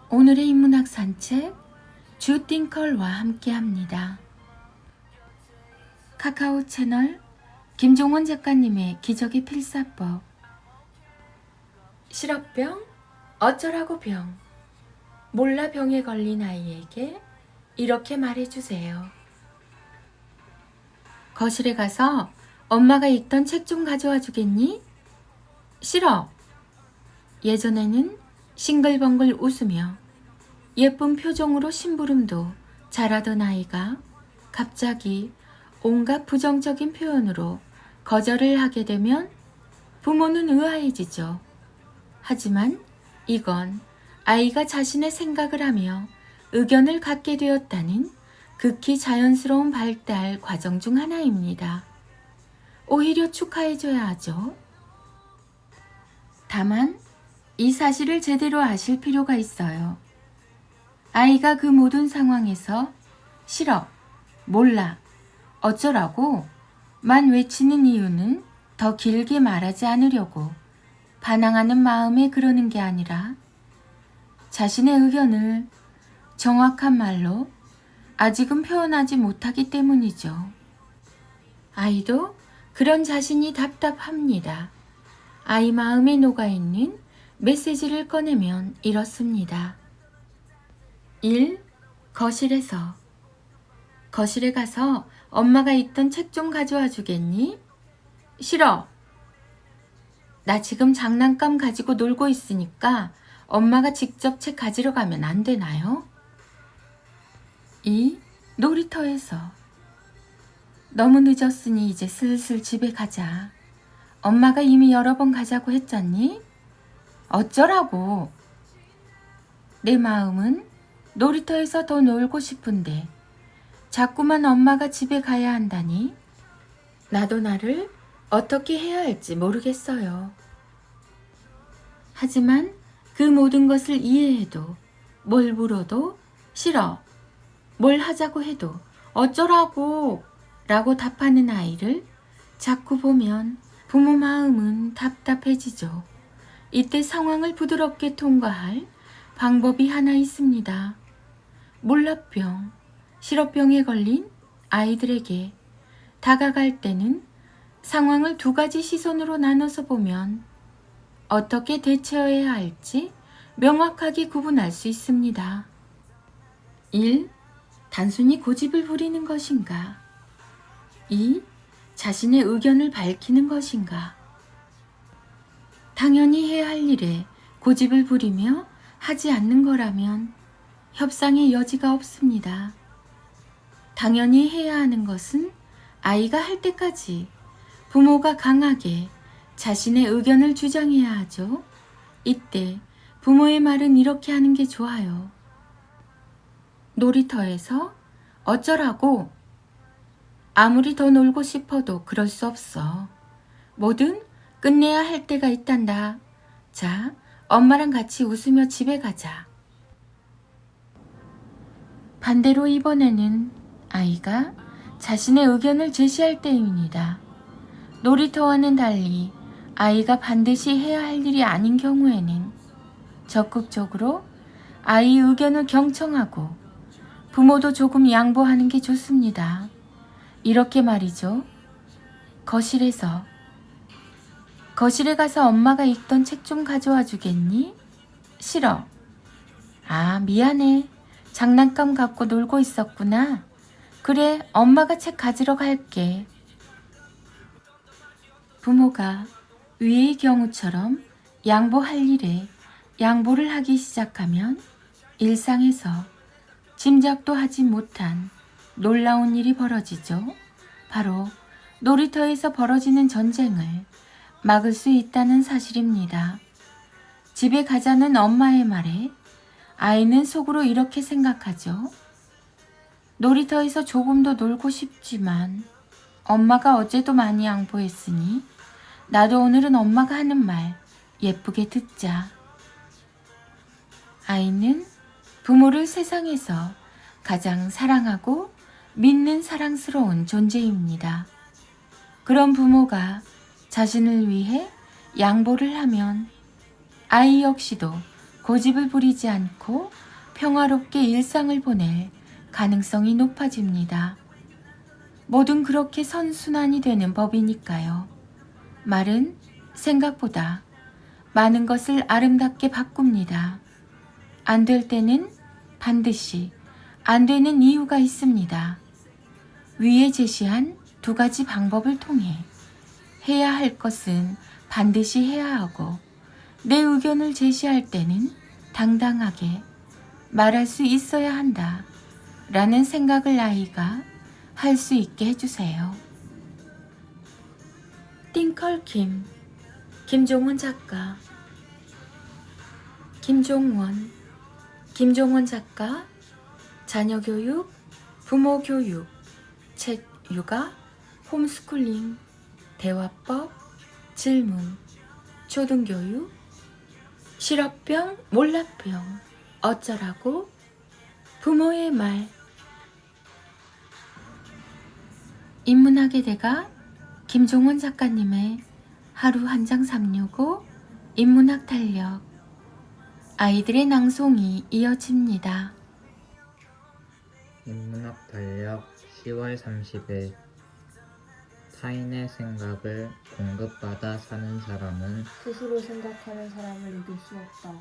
오늘의 인문학 산책 주띵컬과 함께합니다. 카카오 채널 김종원 작가님의 기적의 필사법. 실업병? 어쩌라고 병? 몰라 병에 걸린 아이에게 이렇게 말해주세요. 거실에 가서 엄마가 읽던 책 좀 가져와 주겠니? 싫어. 예전에는 싱글벙글 웃으며 예쁜 표정으로 심부름도 잘하던 아이가 갑자기 온갖 부정적인 표현으로 거절을 하게 되면 부모는 의아해지죠. 하지만 이건 아이가 자신의 생각을 하며 의견을 갖게 되었다는 극히 자연스러운 발달 과정 중 하나입니다. 오히려 축하해줘야 하죠. 다만 이 사실을 제대로 아실 필요가 있어요. 아이가 그 모든 상황에서 싫어, 몰라, 어쩌라고 만 외치는 이유는 더 길게 말하지 않으려고 반항하는 마음에 그러는 게 아니라 자신의 의견을 정확한 말로 아직은 표현하지 못하기 때문이죠. 아이도 그런 자신이 답답합니다. 아이 마음에 녹아있는 메시지를 꺼내면 이렇습니다. 1. 거실에서. 거실에 가서 엄마가 읽던 책 좀 가져와 주겠니? 싫어. 나 지금 장난감 가지고 놀고 있으니까 엄마가 직접 책 가지러 가면 안 되나요? 2. 놀이터에서. 너무 늦었으니 이제 슬슬 집에 가자. 엄마가 이미 여러 번 가자고 했잖니? 어쩌라고. 내 마음은 놀이터에서 더 놀고 싶은데 자꾸만 엄마가 집에 가야 한다니 나도 나를 어떻게 해야 할지 모르겠어요. 하지만 그 모든 것을 이해해도 뭘 물어도 싫어. 뭘 하자고 해도 어쩌라고 라고 답하는 아이를 자꾸 보면 부모 마음은 답답해지죠. 이때 상황을 부드럽게 통과할 방법이 하나 있습니다. 몰라병, 실업병에 걸린 아이들에게 다가갈 때는 상황을 두 가지 시선으로 나눠서 보면 어떻게 대처해야 할지 명확하게 구분할 수 있습니다. 1. 단순히 고집을 부리는 것인가? 2. 자신의 의견을 밝히는 것인가? 당연히 해야 할 일에 고집을 부리며 하지 않는 거라면 협상의 여지가 없습니다. 당연히 해야 하는 것은 아이가 할 때까지 부모가 강하게 자신의 의견을 주장해야 하죠. 이때 부모의 말은 이렇게 하는 게 좋아요. 놀이터에서 어쩌라고? 아무리 더 놀고 싶어도 그럴 수 없어. 뭐든 끝내야 할 때가 있단다. 자, 엄마랑 같이 웃으며 집에 가자. 반대로 이번에는 아이가 자신의 의견을 제시할 때입니다. 놀이터와는 달리 아이가 반드시 해야 할 일이 아닌 경우에는 적극적으로 아이의 의견을 경청하고 부모도 조금 양보하는 게 좋습니다. 이렇게 말이죠. 거실에 가서 엄마가 읽던 책 좀 가져와 주겠니? 싫어. 아, 미안해. 장난감 갖고 놀고 있었구나. 그래, 엄마가 책 가지러 갈게. 부모가 위의 경우처럼 양보할 일에 양보를 하기 시작하면 일상에서 짐작도 하지 못한 놀라운 일이 벌어지죠. 바로 놀이터에서 벌어지는 전쟁을 막을 수 있다는 사실입니다. 집에 가자는 엄마의 말에 아이는 속으로 이렇게 생각하죠. 놀이터에서 조금 더 놀고 싶지만 엄마가 어제도 많이 양보했으니 나도 오늘은 엄마가 하는 말 예쁘게 듣자. 아이는 부모를 세상에서 가장 사랑하고 믿는 사랑스러운 존재입니다. 그런 부모가 자신을 위해 양보를 하면 아이 역시도 고집을 부리지 않고 평화롭게 일상을 보낼 가능성이 높아집니다. 뭐든 그렇게 선순환이 되는 법이니까요. 말은 생각보다 많은 것을 아름답게 바꿉니다. 안 될 때는 반드시 안 되는 이유가 있습니다. 위에 제시한 두 가지 방법을 통해 해야 할 것은 반드시 해야 하고 내 의견을 제시할 때는 당당하게 말할 수 있어야 한다 라는 생각을 아이가 할 수 있게 해주세요. 띵컬킴, 김종원 작가. 김종원 작가, 자녀교육, 부모교육, 책 육아, 홈스쿨링, 대화법, 질문, 초등교육, 실업병, 몰라병, 어쩌라고, 부모의 말. 인문학의 대가 김종원 작가님의 하루 한 장 365 인문학 탄력. 아이들의 낭송이 이어집니다. 인문학 달력 10월 30일 타인의 생각을 공급받아 사는 사람은 스스로 생각하는 사람을 이길 수 없다.